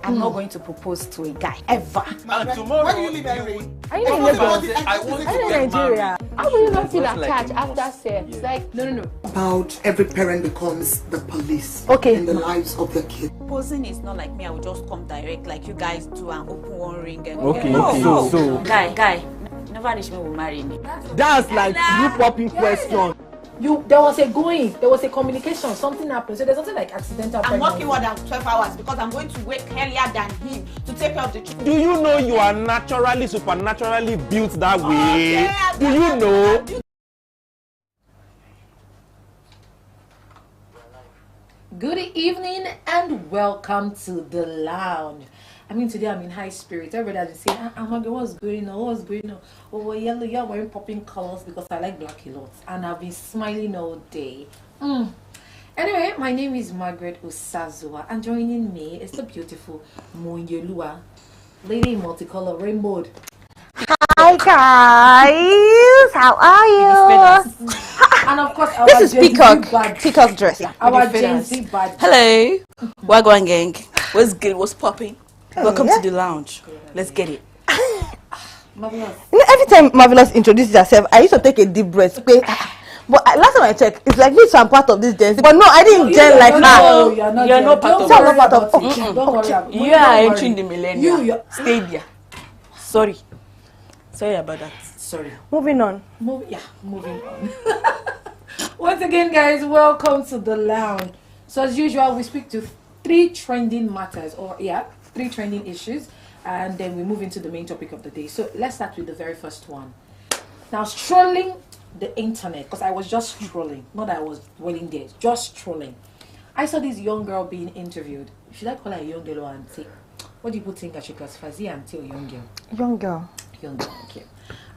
I'm not going to propose to a guy ever. And tomorrow, where do you live, Henry? Are you in Lagos? I want to Are you in get Nigeria? married. How will you not feel Just like attached a after boss. sex? Yeah. Like, no. About every parent becomes the police in the lives of the kid. Proposing is not like me. I will just come direct like you guys do and open one ring. And So guy, never reach me will marry me. that's like you popping question. There was a communication, something happened. So there's something like accidental I'm pregnancy. working more than 12 hours because I'm going to wake earlier than him to take care of the children. Do you know you are naturally, supernaturally built that way? Yeah, Do you know? Good evening and welcome to the lounge. I mean, today I'm in high spirits. Everybody has been saying, what's going on? Oh, yellow, you're wearing popping colors because I like black a lot. And I've been smiling all day. Anyway, my name is Margaret Usazua, and joining me is the beautiful Monyelua, lady in multicolor rainbow. Hi guys, how are you? And of course, our This is Gen Z Peacock badge. dress. Our Gen Z badge. Hello, Wagwan gang. What's good? What's popping? Welcome to the lounge. Let's get it. Marvelous. You know, every time Marvelous introduces herself, I used to take a deep breath. But last time I checked, it's like me, so I'm part of this Gen Z. But no, I didn't gen like her. You're not part of I'm not part of. Don't worry about it. You are entering the millennium. You- Stay there. Sorry about that. Sorry. Moving on. Moving on. Once again, guys, welcome to the lounge. So as usual, we speak to three trending issues, and then we move into the main topic of the day. So let's start with the very first one. Now, strolling the internet, because I was just strolling, not that I was dwelling there, just strolling. I saw this young girl being interviewed. Should I call her a young girl or auntie? What do people think I should classify? Is it auntie or young girl? Young girl. Young girl, okay.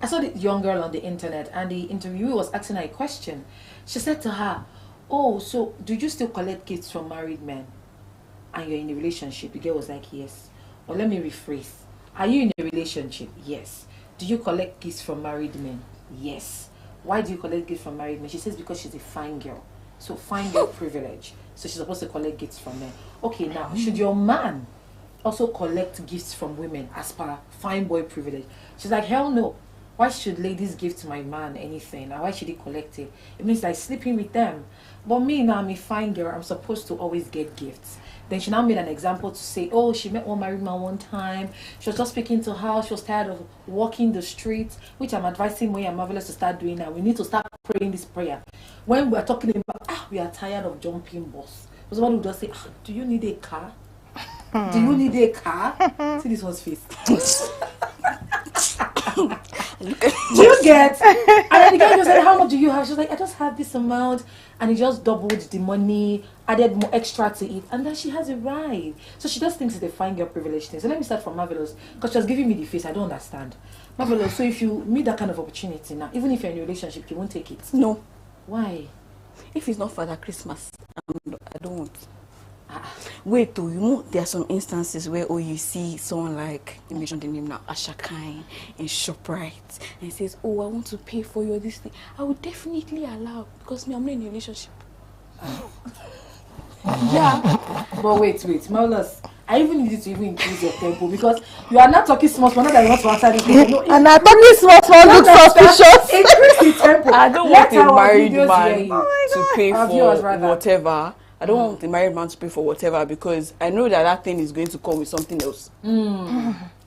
I saw this young girl on the internet, and the interviewer was asking her a question. She said to her, "Oh, so do you still collect gifts from married men? And you're in a relationship?" The girl was like, "Yes." Or let me rephrase. Are you in a relationship? Yes. Do you collect gifts from married men? Yes. Why do you collect gifts from married men? She says because she's a fine girl. So fine girl privilege. So she's supposed to collect gifts from men. Okay, now should your man also collect gifts from women as per fine boy privilege? She's like, hell no. Why should ladies give to my man anything? And why should he collect it? It means like sleeping with them. But me now, I'm a fine girl. I'm supposed to always get gifts. Then she now made an example to say, oh, she met one married man one time. She was just speaking to her. She was tired of walking the streets, which I'm advising Moya and Marvelous to start doing now. We need to start praying this prayer. When we're talking about, we are tired of jumping bus. Because someone will just say, do you need a car? Do you need a car? See this one's face. Do you get? And then the guy just said, how much do you have? She was like, I just have this amount. And he just doubled the money, added more extra to it, and then she has a ride. So she just thinks it's a fine girl privilege thing. So let me start from Marvelous, because she was giving me the face. I don't understand. Marvelous, so if you meet that kind of opportunity now, even if you're in a relationship, you won't take it? No. Why? If it's not Father Christmas, I don't want. Wait, though, you know, there are some instances where you see someone like, you mentioned the name now, Ashakai in ShopRite, and he says, oh, I want to pay for you this thing. I would definitely allow, because I'm not in a relationship. Yeah. But wait, Marvelous, I even need you to even increase your tempo, because you are not talking small, not that you want to answer this question. No, And I'm talking small, look suspicious. Increase the tempo. I don't Let want a our married videos man hear you. to pay Our for viewers rather. whatever. I don't want the married man to pay for whatever, because I know that thing is going to come with something else.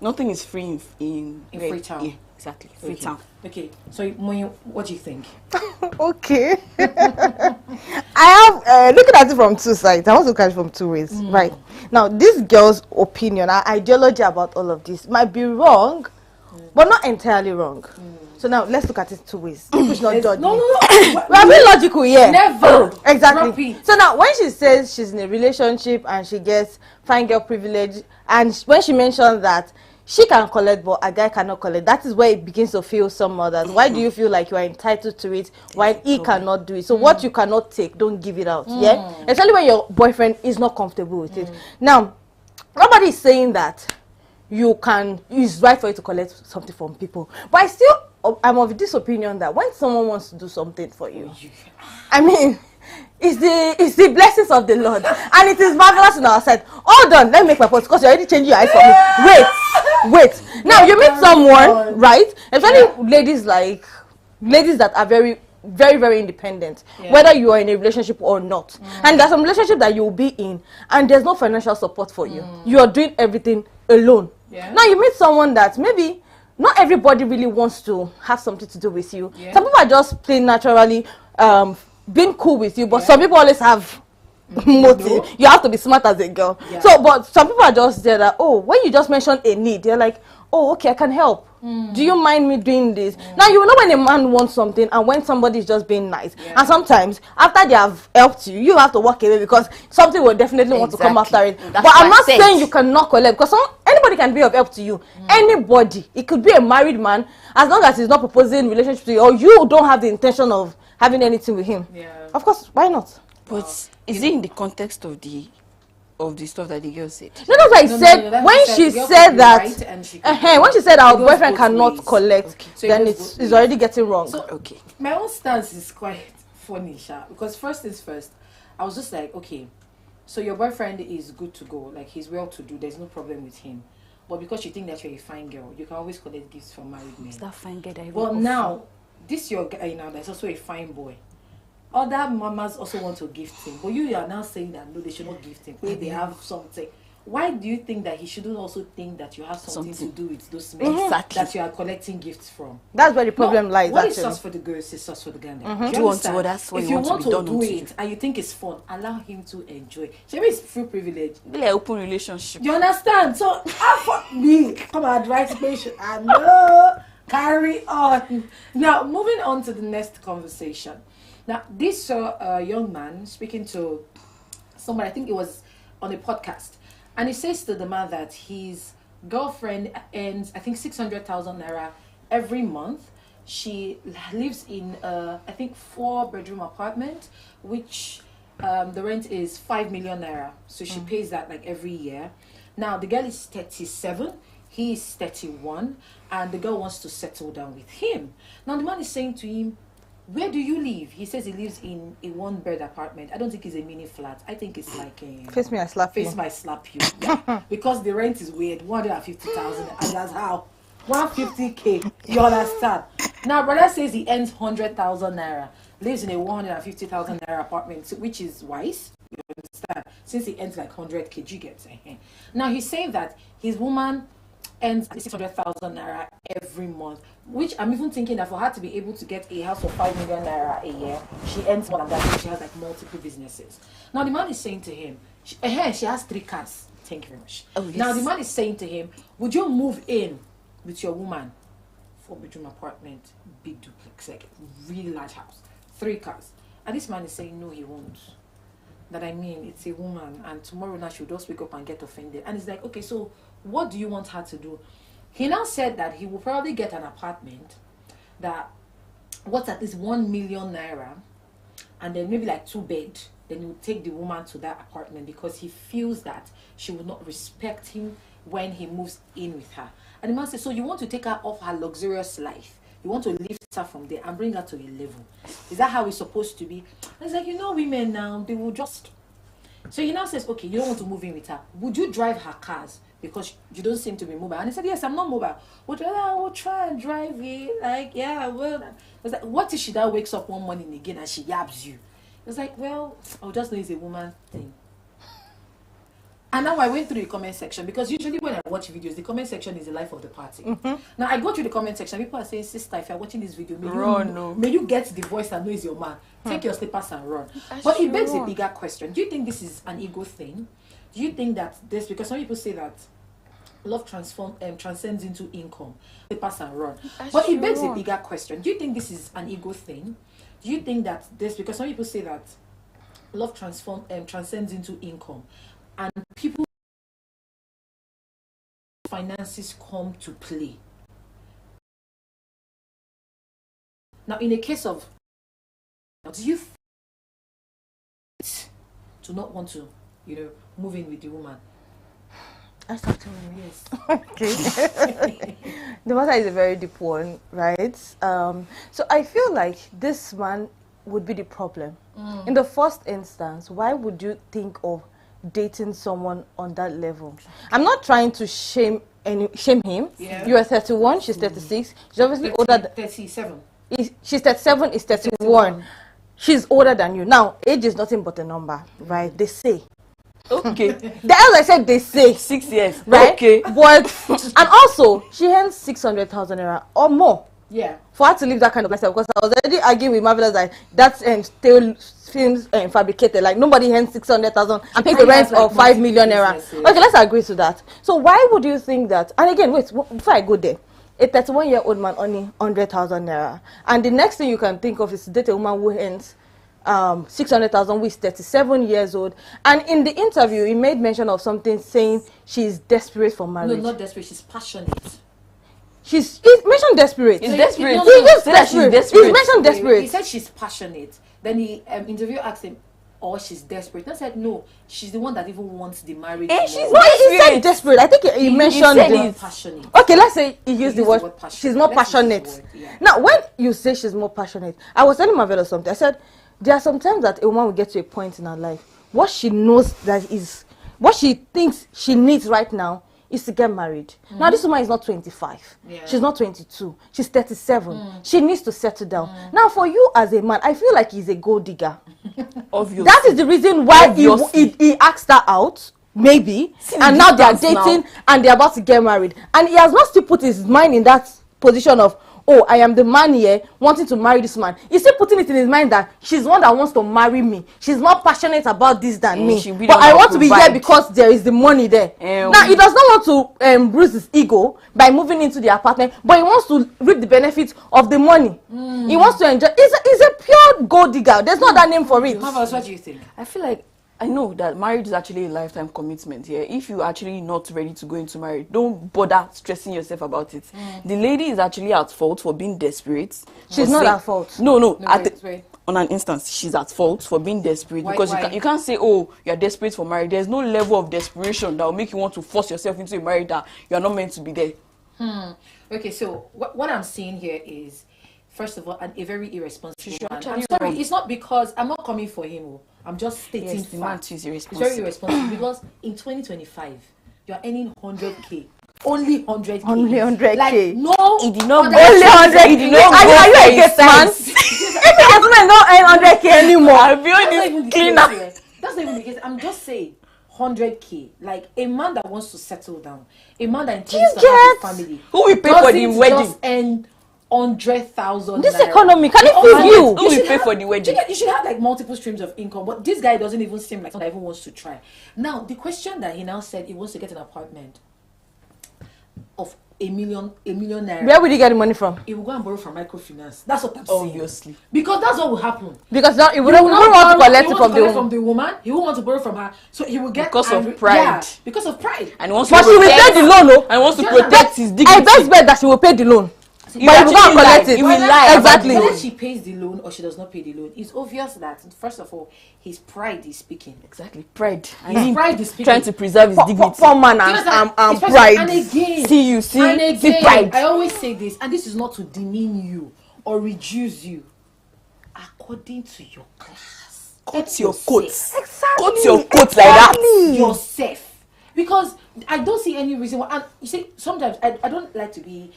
Nothing is free in free town. Yeah, exactly. Free town. Okay, so Moyo, what do you think? Okay. I have looking at it from two sides. I want to look at it from two ways. Right. Now, this girl's opinion, her ideology about all of this might be wrong, but not entirely wrong. So now let's look at it two ways. People should not judge me. No. We're being logical here. Never. Exactly. Repeat. So now when she says she's in a relationship and she gets fine girl privilege, and when she mentions that she can collect but a guy cannot collect, that is where it begins to feel some others. Why do you feel like you are entitled to it while he cannot do it? So what you cannot take, don't give it out. Yeah, especially when your boyfriend is not comfortable with it. Now nobody is saying that it's right for you to collect something from people, but I'm of this opinion that when someone wants to do something for you, I mean, it's the blessings of the Lord, and it is marvelous in our sight. Hold on, let me make my point because you're already changing your eyes for me. Wait. Now you meet someone, right? Especially ladies that are very, very, very independent, whether you are in a relationship or not. And there's some relationship that you'll be in, and there's no financial support for you. You are doing everything alone. Now you meet someone that maybe not everybody really wants to have something to do with you. Some people are just plain naturally being cool with you, but some people always have motive. You have to be smart as a girl. So, but some people are just there that, oh, when you just mention a need, they're like, oh, okay, I can help. Do you mind me doing this? Now you know when a man wants something and when somebody is just being nice. And sometimes after they have helped you, you have to walk away because something will definitely want to come after it. But I'm not saying you cannot collect because anybody can be of help to you. Anybody. It could be a married man as long as he's not proposing relationship to you or you don't have the intention of having anything with him. Of course, why not? But is it in the context of the stuff that the girl said? No, that's what I said. When she said that, when she said our boyfriend cannot collect, then it's already getting wrong. So, my own stance is quite funny, Sha, because first things first, I was just like, okay, so your boyfriend is good to go, like he's well to do, there's no problem with him. But because you think that you're a fine girl, you can always collect gifts from married men. Is that fine girl that But now, this your guy now that's also a fine boy. Other mamas also want to gift him, but you are now saying that no, they should not gift him. They have something. Why do you think that he shouldn't also think that you have something to do with those men that you are collecting gifts from? That's where the problem lies. What is sus for the girls is sus for the guy. If you want to do it and you think it's fun, allow him to enjoy. Maybe it's free privilege. Be like open relationship. You understand? So me come and advise patient. I know. Carry on. Now moving on to the next conversation. Now, this young man speaking to somebody, I think it was on a podcast, and he says to the man that his girlfriend earns, I think, 600,000 naira every month. She lives in, I think, 4-bedroom apartment, which the rent is 5 million naira. So she pays that like every year. Now, the girl is 37, he is 31, and the girl wants to settle down with him. Now, the man is saying to him, where do you live? He says he lives in a 1-bed apartment. I don't think it's a mini flat. I think it's like a... Face me, I slap you. Face me, I slap you. Yeah. Because the rent is weird. 150,000. And that's how. 150K. You understand? Now, brother says he earns 100,000 naira. Lives in a 150,000 naira apartment, which is wise. You understand? Since he earns like 100K, you get it. Now, he's saying that his woman earns 600,000 naira every month, which I'm even thinking that for her to be able to get a house for 5 million naira a year, she earns more than that. She has like multiple businesses. Now the man is saying to him, she has 3 cars. Thank you very much. Now the man is saying to him, would you move in with your woman? 4-bedroom apartment, big duplex, like really large house, 3 cars. And this man is saying, no, he won't. That I mean, it's a woman, and tomorrow night she'll just wake up and get offended. And it's like, okay, so what do you want her to do? He now said that he will probably get an apartment that what's at least 1 million naira, and then maybe like 2 bed. Then he will take the woman to that apartment because he feels that she will not respect him when he moves in with her. And the man says, so you want to take her off her luxurious life? You want to lift her from there and bring her to a level? Is that how it's supposed to be? And it's like, you know, women now, they will just... So he now says, okay, you don't want to move in with her. Would you drive her cars? Because you don't seem to be mobile. And he said, yes, I'm not mobile. But I will try and drive it. Like, yeah, I will. I was like, what if she now wakes up one morning again and she yabs you? It was like, well, I'll just know it's a woman thing. And now I went through the comment section, because usually when I watch videos, the comment section is the life of the party. Now I go through the comment section, people are saying, sister, if you're watching this video, may you get the voice that knows your man. Take your slippers and run. But it begs a bigger question. Do you think this is an ego thing? Do you think that this, because some people say that love transcends into income, slippers and run. But it begs a bigger question. Do you think this is an ego thing? Do you think that this, because some people say that love transcends into income, and people finances come to play. Now, in a case of, do you to not want to, move in with the woman? I start to yes. Okay. The matter is a very deep one, right? So I feel like this man would be the problem? In the first instance, why would you think of dating someone on that level? I'm not trying to shame him. Yeah. You are 31, she's 36. She's obviously older than 37. She's 37, is 31. She's older than you. Now, age is nothing but a number, right? They say. Okay. As I said, they say 6 years. Right? Okay. But and also she earns 600,000 naira or more. Yeah. For her to live that kind of lifestyle, because I was already arguing with Marvelous that that's still seems fabricated. Like nobody earns 600,000 and pays the rent of 5 million naira. Okay, let's agree to that. So why would you think that? And again, wait, before I go there, a 31-year-old man only 100,000 naira, and the next thing you can think of is to date a woman who earns 600,000, who is 37 years old. And in the interview, he made mention of something saying she's desperate for marriage. No, not desperate. She's passionate. He mentioned desperate. He's desperate. He just desperate. He mentioned desperate. He said she's passionate. Then the interviewer asked him, "Oh, she's desperate." And I said, "No, she's the one that even wants the marriage." And she's no, he said desperate. I think he mentioned passionate. Okay, let's say he used the word passionate. She's more passionate. Yeah. Now, when you say she's more passionate, I was telling Marvella something. I said there are some times that a woman will get to a point in her life, what she knows that is, what she thinks she needs right now is to get married. Now this woman is not 25. Yeah. She's not 22. She's 37. She needs to settle down. Now for you as a man, I feel like he's a gold digger. Obviously. That is the reason why he asked her out, maybe. And now they are dating and they're about to get married. And he has not still put his mind in that position of, oh, I am the man here wanting to marry this man. He's still putting it in his mind that she's the one that wants to marry me. She's more passionate about this than me. But I want to be here because there is the money there. Now, he does not want to bruise his ego by moving into the apartment, but he wants to reap the benefits of the money. He wants to enjoy. He's a pure gold digger. There's no other name for it. What do you think? I feel like I know that marriage is actually a lifetime commitment here. If you're actually not ready to go into marriage, don't bother stressing yourself about it. The lady is actually at fault for being desperate. She's not at fault. No, on an instance, she's at fault for being desperate. Because you can't say, oh, you're desperate for marriage. There's no level of desperation that will make you want to force yourself into a marriage that you're not meant to be there. Okay, so what I'm seeing here is, first of all, a very irresponsible man. I'm sorry, it's not because I'm not coming for him. I'm just stating facts. It's very irresponsible because in 2025, you're earning 100k. Only 100k. Only 100k. Like, no, he did not only 100k. He did not are you a gay man? If a gay man don't earn 100k anymore, I'll be on this cleaner. That's not even the case. I'm just saying 100k. Like a man that wants to settle down, a man that intends to have a family. Who will pay for the wedding? Just earn 100,000. This economy, can it feed you? Who will pay for the wedding? You should have like multiple streams of income, but this guy doesn't even seem like someone that even wants to try. Now, the question that he now said, he wants to get an apartment of a million naira. Where will he get the money from? He will go and borrow from microfinance. That's what I'm saying. Obviously. Because that's what will happen. Because now he wouldn't want to collect it from the woman. He won't want to borrow from her. So he will get because of pride. Yeah, because of pride. And wants but to she will pay the loan, no? And wants to protect his dignity. I best bet that she will pay the loan. But he will go and collect it. He will lie. Exactly. Whether she pays the loan or she does not pay the loan, it's obvious that, first of all, his pride is speaking. Exactly. Pride. His pride is speaking. Trying to preserve his dignity. For man and pride. And again, see pride. I always say this, and this is not to demean you or reduce you. According to your class. Cut your coats. Exactly. Cut your coats like that. Yourself. Because I don't see any reason why. And you see, sometimes I don't like to be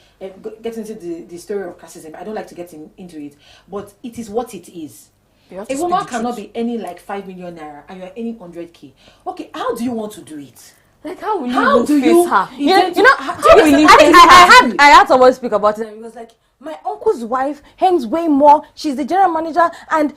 get into the story of classism. I don't like to get into it. But it is what it is. A woman cannot be earning like 5 million naira and you're earning 100k. Okay, how do you want to do it? Like how will you face her? I had someone speak about it and he was like, my uncle's wife earns way more. She's the general manager, and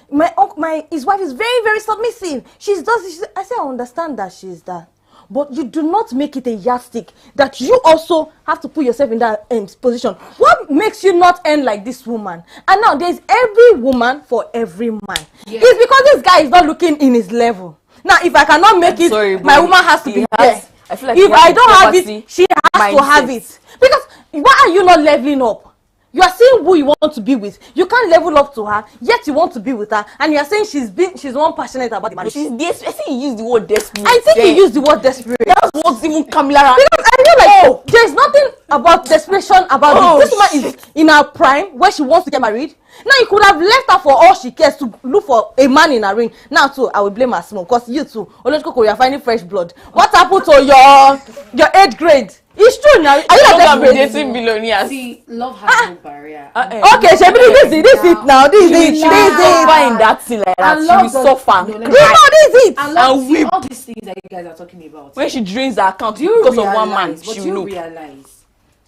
his wife is very, very submissive. I said, I understand that she's that. But you do not make it a yardstick that you also have to put yourself in that position. What makes you not earn like this woman? And now there's every woman for every man. Yeah. It's because this guy is not looking in his level. Now, if I cannot make my woman has to be there. I feel like if I don't have it, she has to have it. Because why are you not leveling up? You are saying who you want to be with. You can't level up to her, yet you want to be with her, and you are saying she's one passionate about the marriage. She's desperate. I think he used the word desperate. I think he used the word desperate. That's what's even Camilla. Because I feel like there's nothing about desperation about this. This woman is in her prime where she wants to get married. Now you could have left her for all she cares to look for a man in her ring. Now too, I will blame her small because you too, Olojoko, you're finding fresh blood. What happened to your 8th grade? It's true now. Are you not dating billionaires? See, love has no barrier. Okay, Shebi, this is it now. This is it. In that thing like that, she will suffer. This is it. And see all these things that you guys are talking about. When she drains her account because of one man, she will know. Realize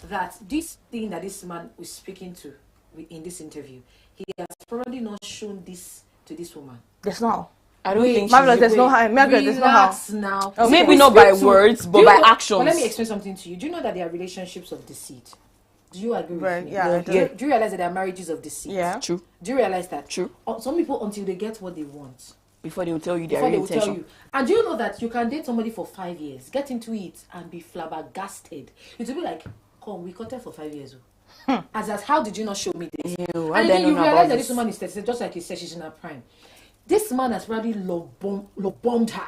that this thing that this man was speaking to in this interview, he has probably not shown this to this woman. There's no. I don't think there's no how. There's no how. Now. Maybe not by words, but by actions. But let me explain something to you. Do you know that there are relationships of deceit? Do you agree with me? Yeah. Do you realize that there are marriages of deceit? Yeah. True. Do you realize that? True. Some people, until they get what they want, before they will tell you their real intention. And do you know that you can date somebody for 5 years, get into it, and be flabbergasted? It will be like, come, we cut her for 5 years. As how did you not show me this? And then you realize that this woman is 36, just like you said, she's in her prime. This man has probably love bombed her.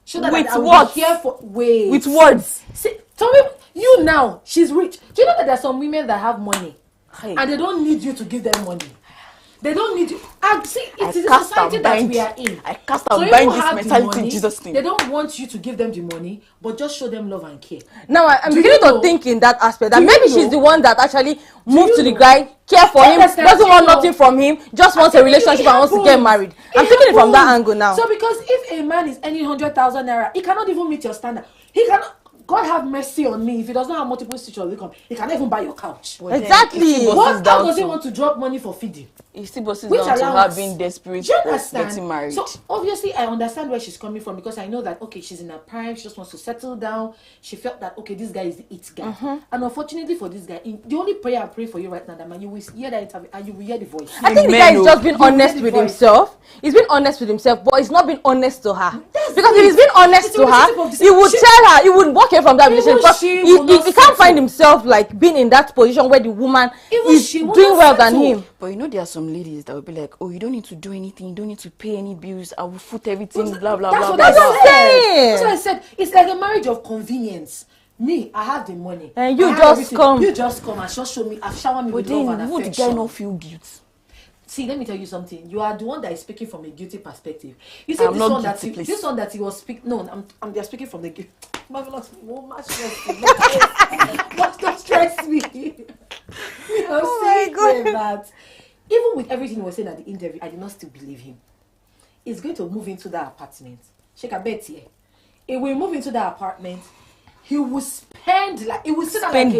So that with I will what? Be here for wait. With words. See, tell me, you now, she's rich. Do you know that there are some women that have money and they don't need you to give them money? They don't need you. And see, it is a society that we are in. I cast out bind this mentality in Jesus' name. They don't want you to give them the money, but just show them love and care. Now I'm beginning to think in that aspect that maybe she's the one that actually moved to the guy, care for him, doesn't want nothing from him, just wants a relationship and wants to get married. I'm thinking it from that angle now. So because if a man is earning 100,000 naira, he cannot even meet your standard. He cannot. God have mercy on me if he does not have multiple streams of income. He cannot even buy your couch. Exactly. How does he want to drop money for feeding? He still bosses down to her being desperate for getting married. So obviously I understand where she's coming from because I know that okay, she's in her prime, she just wants to settle down. She felt that okay, this guy is the it guy. And unfortunately for this guy, the only prayer I pray for you right now, that man, you will hear that interview and you will hear the voice. I think the guy is just being honest with himself. He's been honest with himself, but he's not been honest to her. Because if he's been honest to her, he would tell her, he would walk away from that relationship. Because he can't find himself like being in that position where the woman is doing well than him. But you know, there are some ladies that will be like, oh, you don't need to do anything, you don't need to pay any bills, I will foot everything, blah blah blah. That's what I'm saying. That's what I said. It's like a marriage of convenience. Me, I have the money, and you just come. You just come and just show me, shower me with love and affection. Would the guy not feel guilt? See, let me tell you something. You are the one that is speaking from a guilty perspective. You see, this one that he was speaking. No, I'm just speaking from the guilt. Don't stress me. Oh my God. That even with everything he was saying at the interview, I did not still believe him. He's going to move into that apartment. Shake a bet here. He will move into that apartment. He will spend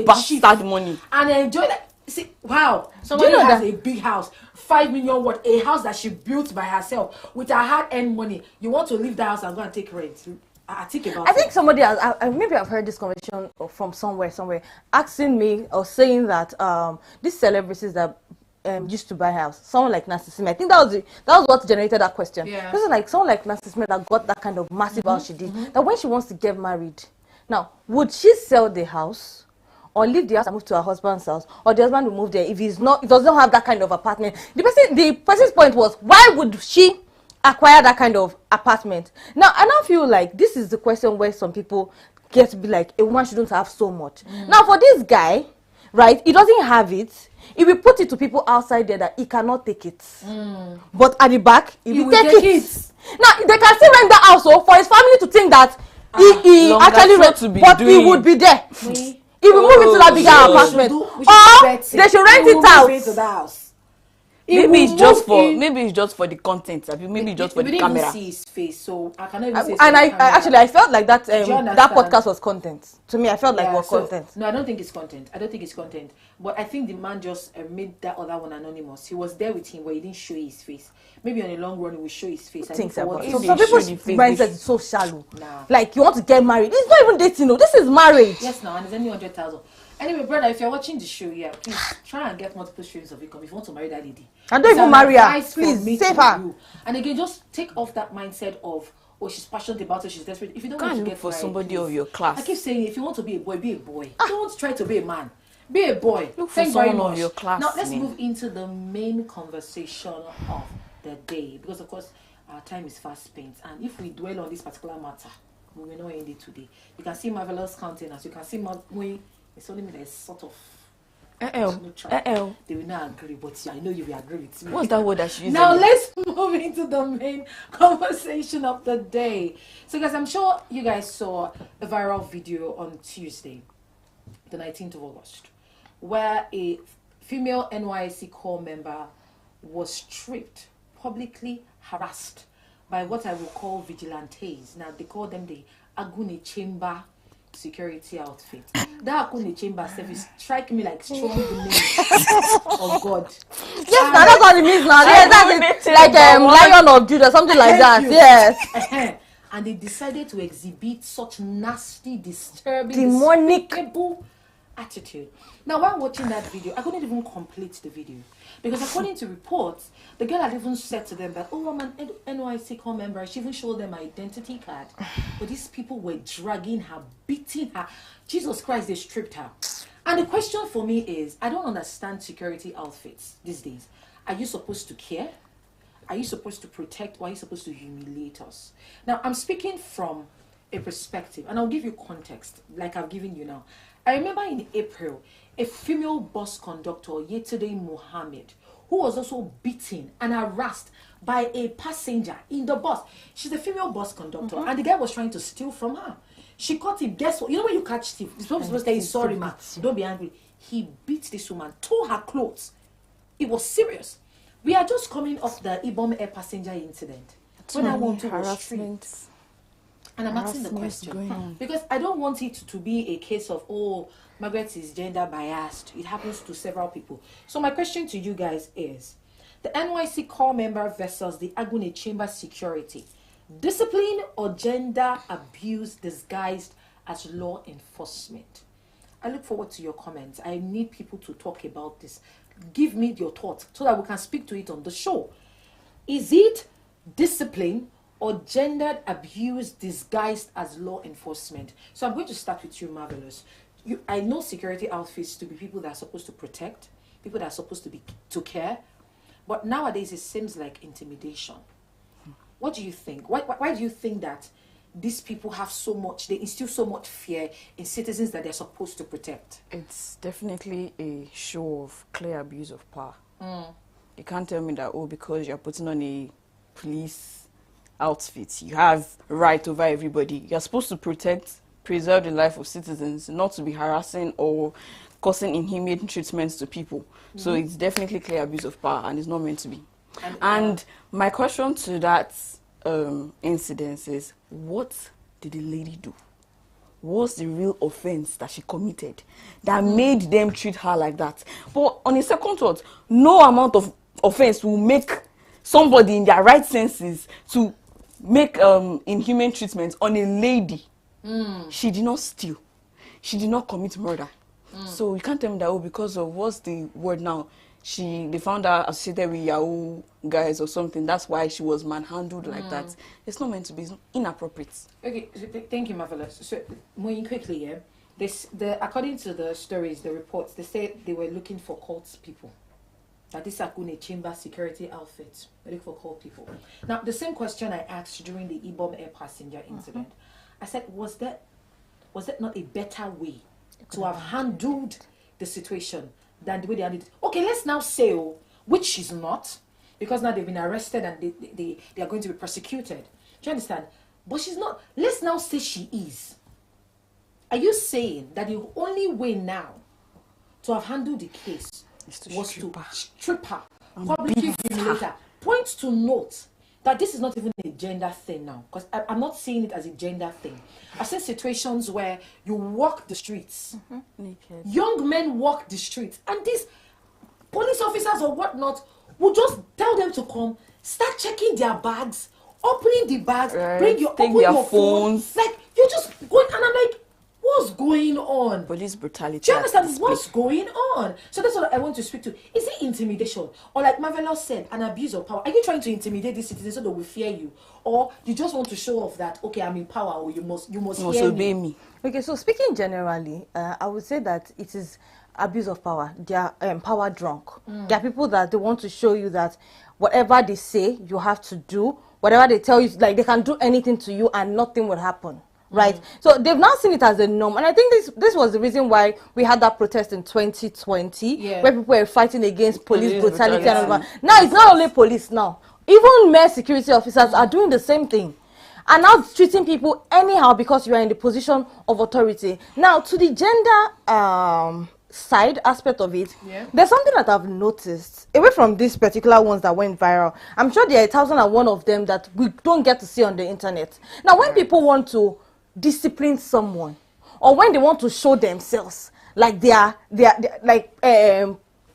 bastard money and enjoy that. See, wow, somebody has a big house, 5 million worth, a house that she built by herself with her hard-earned money. You want to leave the house and go and take rent? I think somebody has, maybe I've heard this conversation from somewhere, asking me or saying that these celebrities that used to buy house, someone like Nancy Smith, I think that was what generated that question. Yeah. This is like someone like Nancy Smith that got that kind of massive house she did. That when she wants to get married, now would she sell the house? Or leave the house and move to her husband's house, or the husband will move there if he doesn't have that kind of apartment. The person's point was, why would she acquire that kind of apartment? Now, I now feel like this is the question where some people get to be like, a woman shouldn't have so much. Now, for this guy, right, he doesn't have it. He will put it to people outside there that he cannot take it. But at the back, he will take it. Now, they can still rent that house for his family to think that he actually rent, but he would be there. He will move into that bigger apartment, or they should rent it out. Maybe it's just for the content. Maybe just for the camera. Even see his face, so I cannot even see. And I felt like that that podcast was content. To me, I felt like it was content. No, I don't think it's content. But I think the man just made that other one anonymous. He was there with him, but he didn't show his face. Maybe on a long run, he will show his face. Some people's mindset is so shallow. Nah. Like, you want to get married. It's not even dating, no. This is marriage. Yes, now, and it's only 100,000. Anyway, brother, if you're watching the show, please try and get multiple streams of income if you want to marry that lady. And don't even marry her. Please, save her. And again, just take off that mindset of, oh, she's passionate about it, she's desperate. If you don't want to get for married, somebody of your class. I keep saying, if you want to be a boy, be a boy. Don't try to be a man. Be a boy. Look for someone of your class. Now, let's move into the main conversation of the day. Because, of course, our time is fast spent. And if we dwell on this particular matter, we will not end it today. You can see Marvelous countenance. You can see Mui. It's only me that is sort of. They will not agree, but I know you will agree with me. What's that word that she used? Now let's move into the main conversation of the day. So guys, I'm sure you guys saw a viral video on Tuesday, the 19th of August, where a female NYSC corps member was stripped, publicly harassed by what I will call vigilantes. Now they call them the Agunechemba security outfit. That Agunechemba service strike me like strong name of God. Yes, now that's what it means now. Yes, that's it. Like Lion of Judah, something like that. Yes. And they decided to exhibit such nasty, disturbing, demonic attitude. Now, while watching that video, I couldn't even complete the video because, according to reports, the girl had even said to them that, "Oh, I'm an NYSC corps member." She even showed them my identity card, but these people were dragging her, beating her. Jesus Christ, they stripped her. And the question for me is, I don't understand security outfits these days. Are you supposed to care? Are you supposed to protect, or are you supposed to humiliate us? Now, I'm speaking from a perspective, and I'll give you context, like I've given you now. I remember in April, a female bus conductor, Yesterday Mohammed, who was also beaten and harassed by a passenger in the bus. She's a female bus conductor, and the guy was trying to steal from her. She caught him. Guess what? You know when you catch thief, you're supposed to say, "Sorry, ma, don't be angry." He beat this woman, tore her clothes. It was serious. We are just coming off the Ibom Air passenger incident. When I want to harassment. And I'm asking the question because I don't want it to be a case of, oh, Margaret is gender biased. It happens to several people. So my question to you guys is, the NYSC corps member versus the Agunechemba security, discipline or gender abuse disguised as law enforcement? I look forward to your comments. I need people to talk about this. Give me your thoughts so that we can speak to it on the show. Is it discipline or gendered abuse disguised as law enforcement? So I'm going to start with you, Marvelous. I know security outfits to be people that are supposed to protect, people that are supposed to care, but nowadays it seems like intimidation. What do you think? Why do you think that these people have so much, they instill so much fear in citizens that they're supposed to protect? It's definitely a show of clear abuse of power. You can't tell me that, oh, because you're putting on a police outfit, you have right over everybody. You're supposed to protect, preserve the life of citizens, not to be harassing or causing inhumane treatments to people. So it's definitely clear abuse of power, and it's not meant to be. And my question to that incident is, what did the lady do? What's the real offense that she committed that made them treat her like that? But on a second thought, no amount of offense will make somebody in their right senses to make inhumane treatment on a lady. She did not steal. She did not commit murder. So you can't tell me that, oh, because of, what's the word now? They found her associated with Yahoo guys or something. That's why she was manhandled like that. It's not meant to be. It's inappropriate. Okay, so thank you, Marvelous. So moving quickly, according to the stories, the reports, they said they were looking for cult people. That this Agunechemba security outfit, they look for cult people. Now, the same question I asked during the Ibom Air passenger incident, I said, was that not a better way to have handled the situation than the way they handled it? Okay, let's now say, which she's not, because now they've been arrested and they are going to be prosecuted. Do you understand? But she's not. Let's now say she is. Are you saying that the only way now to have handled the case was to strip her, publicly humiliate her? Point to note that this is not even a gender thing now, because I'm not seeing it as a gender thing. I've seen situations where you walk the streets, young men walk the streets, and these police officers or whatnot will just tell them to come, start checking their bags, opening the bags, open your phones. Like, you're just going, and I'm like, what's going on? Police brutality. Do you understand what's going on? So that's what I want to speak to. Is it intimidation? Or like Marvelous said, an abuse of power? Are you trying to intimidate these citizens so they will fear you? Or you just want to show off that, okay, I'm in power, or you must obey me. Okay, so speaking generally, I would say that it is abuse of power. They are power drunk. There are people that they want to show you that whatever they say, you have to do. Whatever they tell you, like they can do anything to you and nothing will happen. right? So they've now seen it as a norm, and I think this was the reason why we had that protest in 2020, where people were fighting against police brutality and all that. Now it's not only police now, even mere security officers are doing the same thing. And now treating people anyhow because you are in the position of authority. Now, to the gender side aspect of it, there's something that I've noticed, away from these particular ones that went viral. I'm sure there are 1,001 of them that we don't get to see on the internet. Now, when people want to discipline someone, or when they want to show themselves like they are like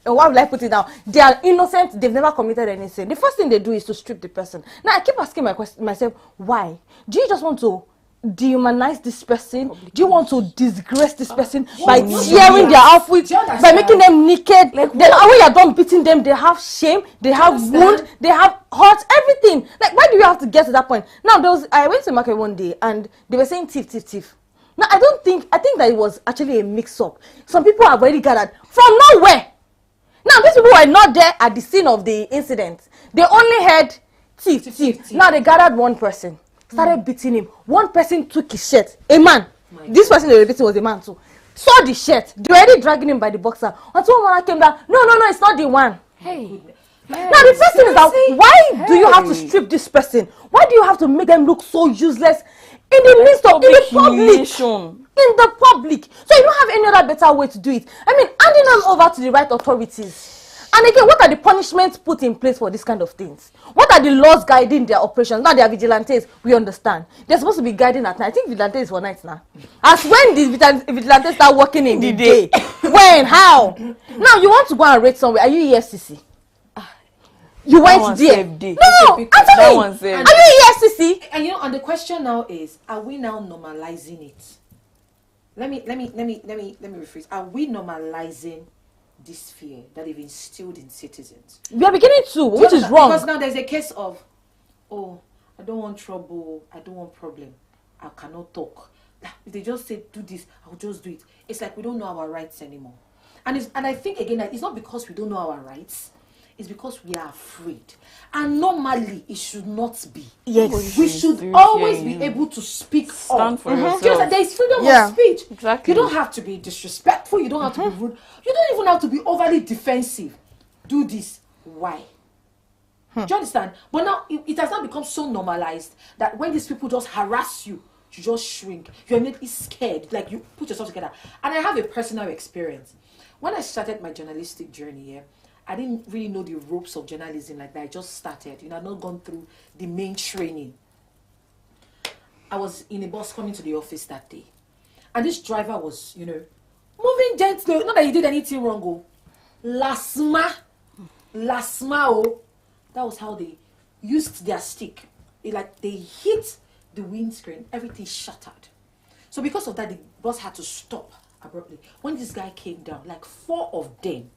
what will I put it down? They are innocent. They've never committed anything. The first thing they do is to strip the person. Now I keep asking myself, why? Do you just want to dehumanize this person? Do you want to disgrace this person by tearing their outfit, by making them naked? Like, then when you're done beating them, they have shame, they have wound, they have hurt, everything. Like, why do you have to get to that point? Now I went to the market one day and they were saying thief. Now I think that it was actually a mix-up. Some people have already gathered from nowhere. Now, these people were not there at the scene of the incident. They only heard thief. Now, they gathered one person, started beating him. One person took his shirt. A man. This person they were beating was a man too. Saw the shirt. They were already dragging him by the boxer. Until one came down. No, it's not the one. Hey. Now, the first thing is that why do you have to strip this person? Why do you have to make them look so useless in the midst of in the public? In the public. So you don't have any other better way to do it. I mean, handing them over to the right authorities. And again, what are the punishments put in place for these kind of things? What are the laws guiding their operations? Now they are vigilantes, we understand. They're supposed to be guiding at night. I think vigilantes is for night now. As when the vigilantes start working in the day. When? How? Now you want to go and raid somewhere. Are you EFCC? You went there. No, actually, are you EFCC? And you know, and the question now is, are we now normalizing it? Let me rephrase. Are we normalizing this fear that they've instilled in citizens? We are beginning to, which is wrong. Because now there's a case of, oh, I don't want trouble, I don't want problem, I cannot talk. If they just say do this, I'll just do it. It's like we don't know our rights anymore. And I think again that it's not because we don't know our rights. It's because we are afraid. And normally, it should not be. Yes. We should always be able to speak Stand up. for yourself. There is freedom of speech. Exactly. You don't have to be disrespectful. You don't have to be rude. You don't even have to be overly defensive. Do this. Why? Do you understand? But now, it has now become so normalized that when these people just harass you, you just shrink. You're immediately scared. Like, you put yourself together. And I have a personal experience. When I started my journalistic journey, I didn't really know the ropes of journalism like that. I just started. I'd not gone through the main training. I was in a bus coming to the office that day. And this driver was, moving gently. Not that he did anything wrong. Oh. Lasma, oh. That was how they used their stick. They hit the windscreen. Everything shattered. So because of that, the bus had to stop abruptly. When this guy came down, 4 of them,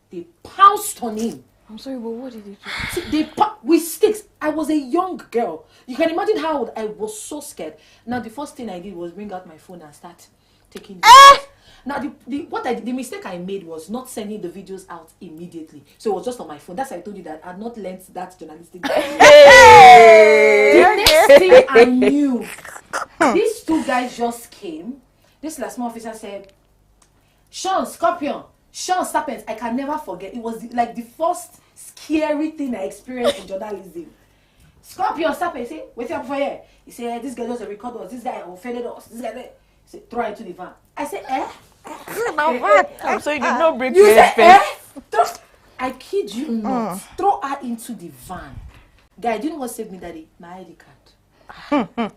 they pounced on him. I'm sorry, but what did he do? They with sticks. I was a young girl. You can imagine how I was so scared. Now the first thing I did was bring out my phone and start taking videos. Now the mistake I made was not sending the videos out immediately. So it was just on my phone. That's why I told you that I had not learned that journalistic. The next thing I knew, these 2 guys just came. This last officer said, Sean Scorpion, Sean Serpent, I can never forget. It was the first scary thing I experienced in journalism. Scorpion Serpent, say, wait up for here. He said, this guy does a record us. This guy offended us. This guy there. He said, throw it into the van. I said, I'm sorry, you did not break your face. I kid you not. Throw her into the van. Guy, do you know what saved me that day? My ID card.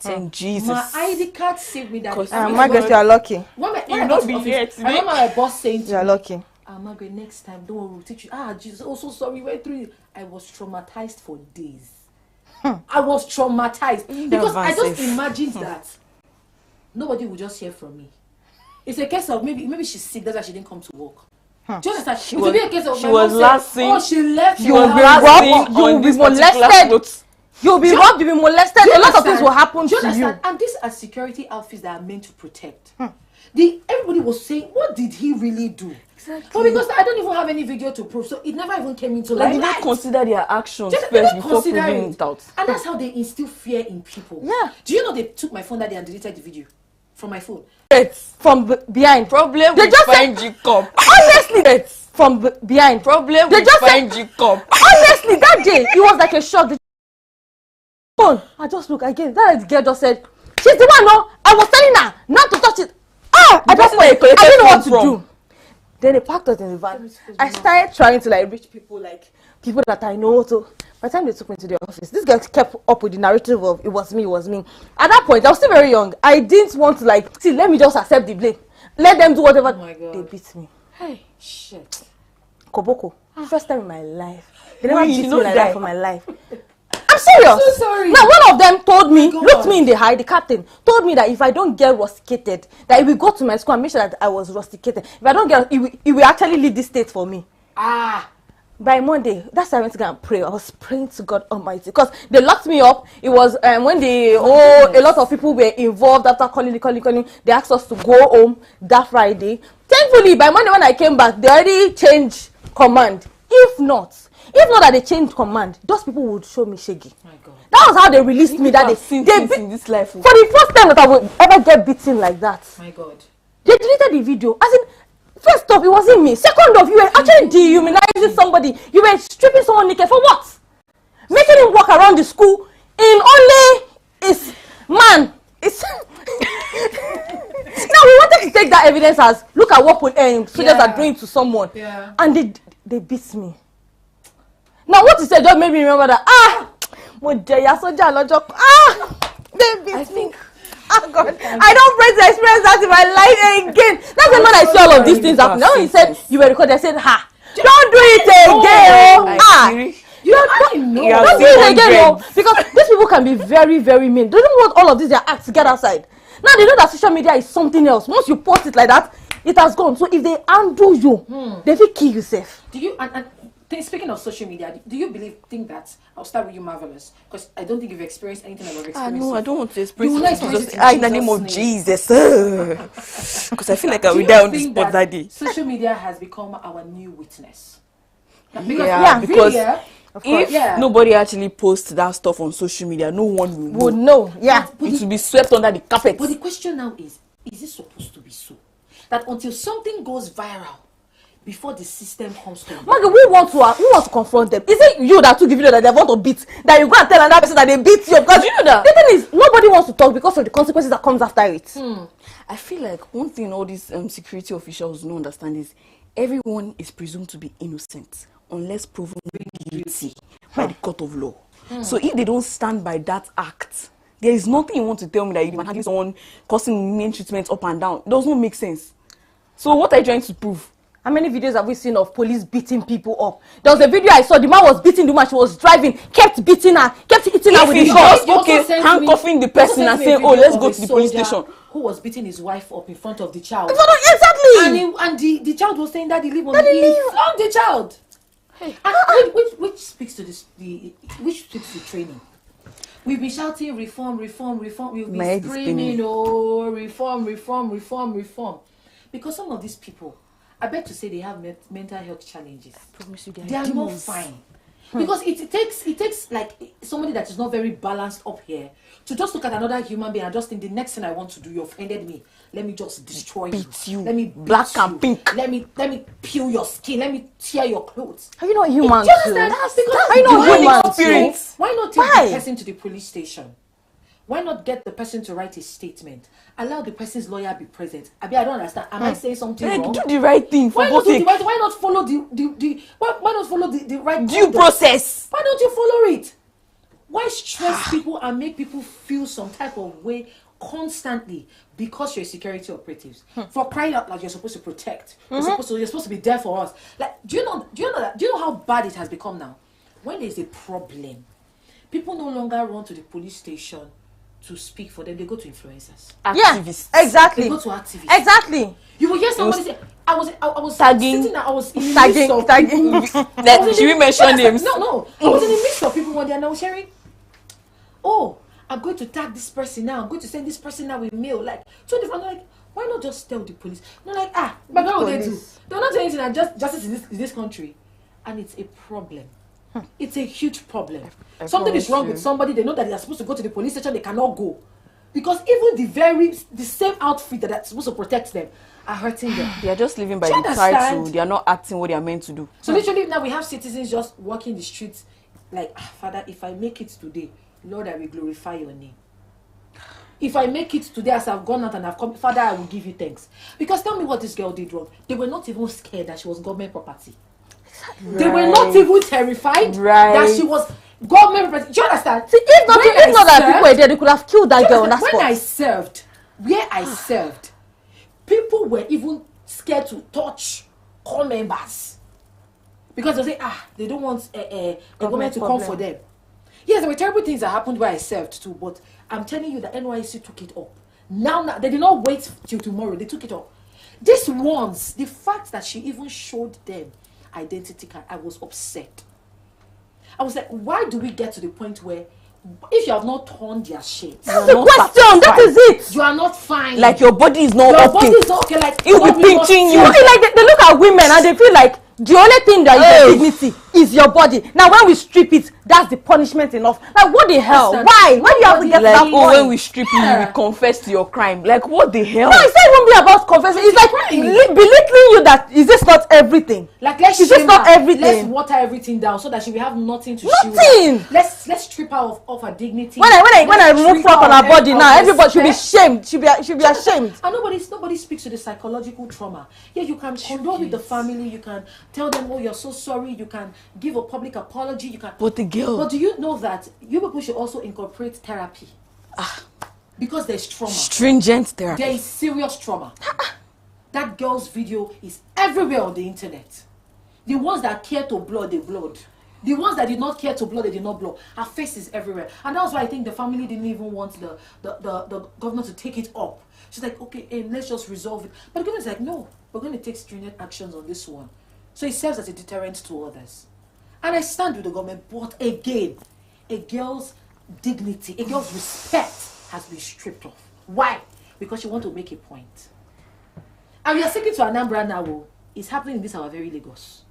Thank Jesus. My ID card saved me that day. Margaret, you are lucky. You not be here today. I remember my boss saying to me, you are lucky. Margaret, next time, don't worry, we'll teach you. Jesus, oh, so sorry, we went through it. I was traumatized for days. I was traumatized. Because I just imagined that nobody would just hear from me. It's a case of maybe she's sick, that's why she didn't come to work. Do you understand? She was last seen. Oh, she left. You will be molested. You'll be robbed, you'll be molested. A lot of things will happen to you. And these are security outfits that are meant to protect. Everybody was saying, what did he really do? Exactly. But because I don't even have any video to prove, so it never even came into life. Did they consider their actions first before proving it out? And that's how they instill fear in people. Yeah. Do you know they took my phone that day and deleted the video from my phone? From behind. Problem they just find G-Cup. Honestly, from behind. Problem they just find G-Cup. Honestly, that day it was like a shock. Phone. I just look again. That girl just said, "She's the one." No, I was telling her not to touch it. I just went. I didn't know what to do. Then they packed us in the van. I started trying to like reach people, like people that I know. So by the time they took me to the office, this girl kept up with the narrative of it was me, it was me. At that point, I was still very young. I didn't want to like, see, let me just accept the blame. Let them do whatever. Oh my God. They beat me. Hey, shit. Koboko. First time in my life. They never beat me like that for my life. I'm serious. I'm so sorry. Now, one of them told me, looked me in the eye, the captain, told me that if I don't get rusticated, that he will go to my school and make sure that I was rusticated. If I don't get, he will actually leave this state for me. By Monday, that's why I went to go and pray. I was praying to God Almighty because they locked me up. It was when a lot of people were involved after calling. They asked us to go home that Friday. Thankfully, by Monday when I came back, they already changed command. If not that they changed command, those people would show me shaggy. My God. That was how they released me that day. They beat in this life. For the first time that I would ever get beaten like that. My God. They deleted the video. As in, first off, it wasn't me. Second off, you were actually dehumanizing somebody. You were stripping someone naked for what? Making him walk around the school in only his man. It's now we wanted to take that evidence as look at what soldiers are doing to someone. Yeah. And they beat me. Now what you said just made me remember that they beat me. Oh God, I don't pray to experience that in my life again. That's when I see all of these things happening. Now he said you were recorded. I said, don't do it again. Don't do it again, because these people can be very, very mean. They don't want all of these their acts to get outside. Now they know that social media is something else. Once you post it like that, it has gone. So if they undo you, they will kill yourself. Do you speaking of social media, do you think that I'll start with you, Marvelous, because I don't think you've experienced anything I've experienced. No, I don't want to experience it. In the name of Jesus, because I feel like I will die on this spot that day. Social media has become our new witness. Because if nobody actually posts that stuff on social media, no one would know. Yeah, it will be swept under the carpet. But the question now is it supposed to be so? That until something goes viral, before the system comes to Maggie, we want to confront them. Is it you that took the video that they want to beat? That you go and tell another person that they beat you? Because you know that the thing is, nobody wants to talk because of the consequences that comes after it. I feel like one thing all these security officials don't understand is everyone is presumed to be innocent unless proven guilty by the court of law. So if they don't stand by that act, there is nothing you want to tell me that you can have someone causing mean treatment up and down. It does not make sense. So what are you trying to prove? How many videos have we seen of police beating people up? There was a video I saw, the man was beating the woman, she was driving, kept beating her, kept hitting her with his gun. Handcuffing the person and saying, oh, let's go to the police station. Who was beating his wife up in front of the child. Exactly! And the child was saying, Daddy, leave on me. He found the child. Hey. Which speaks to which speaks to training. We've been shouting reform. We've been screaming, reform. Because some of these people, I bet to say they have mental health challenges. I promise you, they are not fine. Because it takes like somebody that is not very balanced up here to just look at another human being and just think the next thing I want to do, you offended me. Let me just destroy you. Let me black and pink. Let me peel your skin. Let me tear your clothes. Are you not human? Why not take the person to the police station? Why not get the person to write a statement? Allow the person's lawyer be present. I don't understand. Am I saying something wrong? Do the right thing for both sake. Why not follow the right due process? Why don't you follow it? Why stress people and make people feel some type of way constantly because you're security operatives? For crying out loud, you're supposed to protect. You're supposed to be there for us. Like, do you know how bad it has become now? When there's a problem, people no longer run to the police station to speak for them. They go to influencers, activists. Yeah, exactly. They go to activists. Exactly. You will hear somebody say, I was tagging. sitting there, I was in the midst of tagging. Should we mention names? No. I was in the midst of people one day and I was sharing, oh, I'm going to tag this person now. I'm going to send this person now with mail. Like, so different. Like, Why not just tell the police? No, like, but what would they do? They're not doing anything, and justice in this country. And it's a problem. It's a huge problem. Something is wrong with somebody, they know that they are supposed to go to the police station, they cannot go. Because even the same outfit that are supposed to protect them are hurting them. They are just living by the title. They are not acting what they are meant to do. So literally now we have citizens just walking the streets like, Father, if I make it today, Lord, I will glorify your name. If I make it today as I've gone out and I've come, Father, I will give you thanks. Because tell me what this girl did wrong. They were not even scared that she was government property. Right. They were not even terrified that she was government property. Do you understand? See, if not that people were there, they could have killed that girl on that spot. When I served, where I served, people were even scared to touch corps members. Because they say, they don't want a government to come for them. Yes, there were terrible things that happened where I served too, but I'm telling you that NYSC took it up. Now, they did not wait till tomorrow, they took it up. This once, the fact that she even showed them identity card, I was upset. I was like, why do we get to the point where if you have not torn their shades, that's the question, that is it. You are not fine. Like your body is not okay. Your body is not okay. Like it will be pinching you. Like they look at women and they feel like the only thing that is your dignity is your body. Now when we strip it, that's the punishment enough. Like what the hell? Why do you have to get that point? When we strip you, you will confess to your crime. Like what the hell? No, it's not even be about confessing. It's like belittling you that is this not everything? Like let's not everything. Let's water everything down so that she will have nothing to nothing. Let's strip her of her dignity. When I remove frock on her body now, everybody should be shamed. Should be ashamed. And nobody speaks to the psychological trauma. Yeah, you can condole with the family. You can tell them, oh, you're so sorry. You can give a public apology. You can. But the girl. But do you know that you people should also incorporate therapy? Because there's trauma. Stringent therapy. There is serious trauma. That girl's video is everywhere on the internet. The ones that care to blood, they blood. The ones that did not care to blood, they did not blood. Her face is everywhere. And that's why I think the family didn't even want the government to take it up. She's like, okay, let's just resolve it. But the government's like, no, we're going to take stringent actions on this one. So it serves as a deterrent to others. And I stand with the government, but again, a girl's dignity, a girl's respect has been stripped off. Why? Because she wants to make a point. And we are sticking to Anambra now. It's happening in this our very Lagos.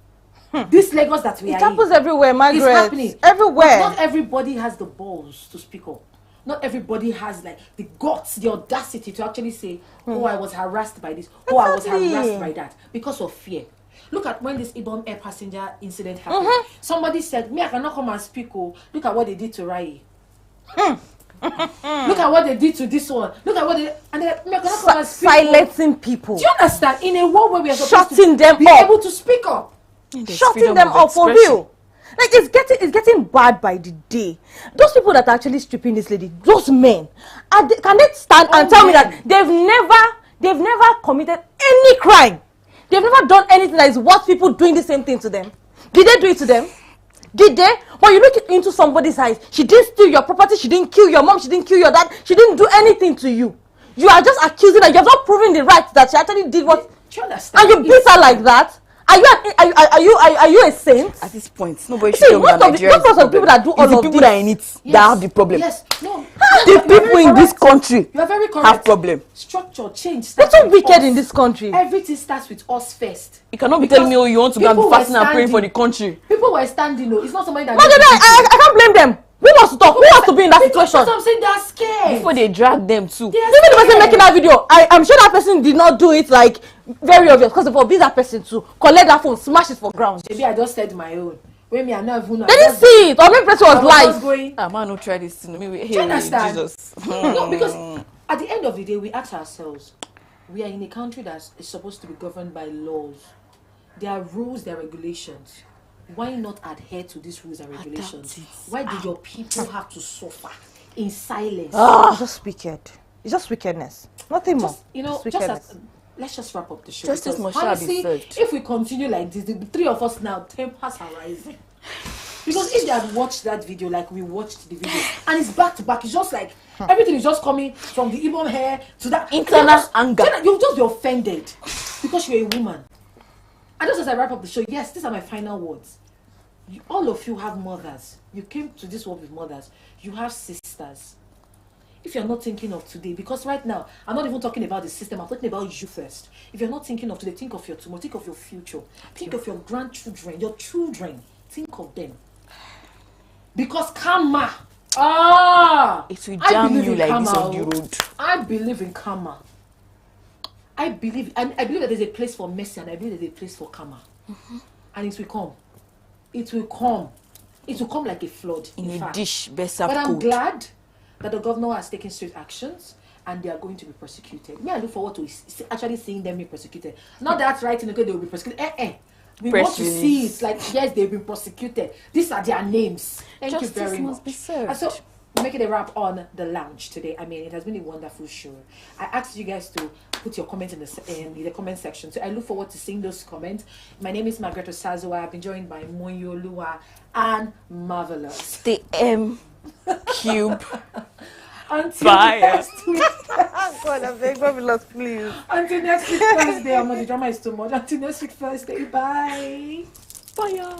This Lagos that we are in. It happens everywhere, Margaret. It's happening. But Everywhere. not everybody has the balls to speak up. Not everybody has like the guts, the audacity to actually say, oh, I was harassed by this. Oh, I was harassed by that. Because of fear. Look at when this Ibom air passenger incident happened. Somebody said, me, I cannot come and speak. Oh, look at what they did to Rai. Look at what they did to this one. Look at what they... And they're like, me, I cannot come and speak. Silencing people. Do you understand? In a world where we are supposed shutting them be up. Able to speak up. Shutting them up for real. Like it's getting bad by the day. Those people that are actually stripping this lady, those men, can they stand and tell me that they've never committed any crime? They've never done anything that is worth people doing the same thing to them. Did they do it to them? Did they? But you look into somebody's eyes. She didn't steal your property. She didn't kill your mom. She didn't kill your dad. She didn't do anything to you. You are just accusing her. You have not proven the right that she actually did what. Do you understand? And you beat her like that. Are you a saint? At this point, nobody should tell me that Nigeria is the people that do all of this. The people that are in it that have the problem. Yes, no. The people in this country you are very correct. Have problem. Structure, change. What's so wicked in this country? Everything starts with us first. You cannot be telling me, oh, you want to go and be fasting and praying for the country. People were standing, no. It's not somebody that... I can't blame them. Who wants to talk? Who wants to be in that situation? I'm saying they're scared. Before they drag them too. Even the person making that video, I'm sure that person did not do it like very obvious. Because if I be that person to collect that phone, smash it for ground. Maybe I just said my own. When me, I not even know. They didn't see it. Or maybe person was live. Man, no try this. Maybe, do you understand? Jesus. No, because at the end of the day, we ask ourselves, we are in a country that is supposed to be governed by laws. There are rules, there are regulations. Why not adhere to these rules and regulations? Why do your people have to suffer in silence? It's just wicked. It's just wickedness. Nothing more. You know, let's just wrap up the show. Justice must shall be served. If we continue like this, the three of us now, tempers are rising. Because if they had watched that video like we watched the video, and it's back to back, it's just like everything is just coming from the Ibom hair to that internal anger. You'll just be offended because you're a woman. And just as I wrap up the show, yes, these are my final words. All of you have mothers. You came to this world with mothers. You have sisters. if you're not thinking of today, because right now, I'm not even talking about the system, I'm talking about you first. If you're not thinking of today, think of your tomorrow, think of your future, think of your grandchildren, your children, think of them. Because karma, it will jam you like this on the road. I believe in karma. I believe that there's a place for mercy, and I believe there's a place for karma. And it will come. It will come. It will come like a flood. In a dish, best But I'm glad that the governor has taken strict actions and they are going to be prosecuted. Me, I look forward to actually seeing them be prosecuted. Not that right in okay, they will be prosecuted. We want to see it like, yes, they've been prosecuted. These are their names. Thank you very much. Must be served. So, making a wrap on the lounge today. I mean, it has been a wonderful show. I asked you guys to put your comments in the comment section. So I look forward to seeing those comments. My name is Margaret Osazoa. I've been joined by Moyolua and Marvelous. The M cube. Until Bye. next week. God, I'm very Marvelous, please. Until next week Thursday. I'm not, the drama is too much. Until next week Thursday. Bye. Bye.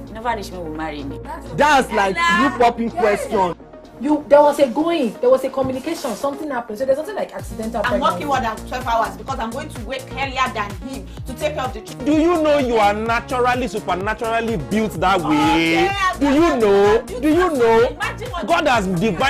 You never reach me will marry me. That's like you popping question. There was a communication, something happened. So there's something like accidental I'm pregnancy. working more than 12 hours because I'm going to wake earlier than him to take care of the children. Do you know you are naturally, supernaturally built that way? Okay, Do you know? God has divined